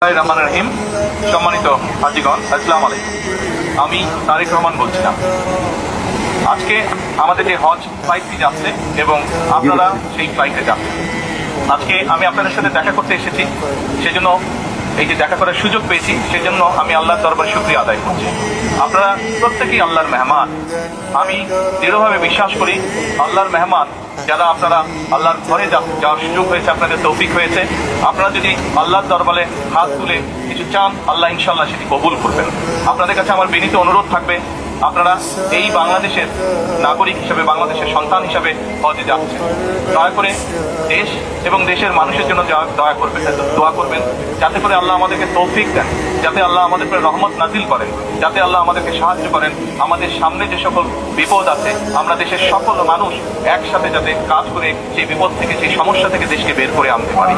রহমান রহিম। সম্মানিত হাজিগণ, আসসালামু আলাইকুম। আমি তারেক রহমান বলছিলাম। আজকে আমাদের যে হজ ফ্লাইটটি যাচ্ছে এবং আপনারা সেই ফ্লাইটে যাচ্ছেন। আজকে আমি আপনাদের সাথে দেখা করতে এসেছি, সেজন্য এই যে দেখা করার সুযোগ পেয়েছি সেজন্য আমি আল্লাহর দরবারে শুকরিয়া আদায় করছি। আপনারা প্রত্যেকেই আল্লাহর মেহমান। আমি দৃঢ়ভাবে বিশ্বাস করি আল্লাহর মেহমান যারা আপনারা আল্লাহর ঘরে যাওয়ার সুযোগ হয়েছে, আপনাদের তৌফিক হয়েছে, আপনারা যদি আল্লাহর দরবারে হাত তুলে কিছু চান, আল্লাহ ইনশাল্লাহ সেটি কবুল করবেন। আপনাদের কাছে আমার বিনীত অনুরোধ থাকবে, আপনারা এই বাংলাদেশের নাগরিক হিসেবে, বাংলাদেশের সন্তান হিসেবে হজে যাচ্ছেন, দয়া করে দেশ এবং দেশের মানুষের জন্য দয়া করবেন, দোয়া করবেন, যাতে করে আল্লাহ আমাদেরকে তৌফিক দেন, যাতে আল্লাহ আমাদের উপরে রহমত নাজিল করেন, যাতে আল্লাহ আমাদেরকে সাহায্য করেন। আমাদের সামনে যে সকল বিপদ আছে, আমরা দেশের সকল মানুষ একসাথে যাতে কাজ করে সেই বিপদ থেকে, সেই সমস্যা থেকে দেশকে বের করে আনতে পারি।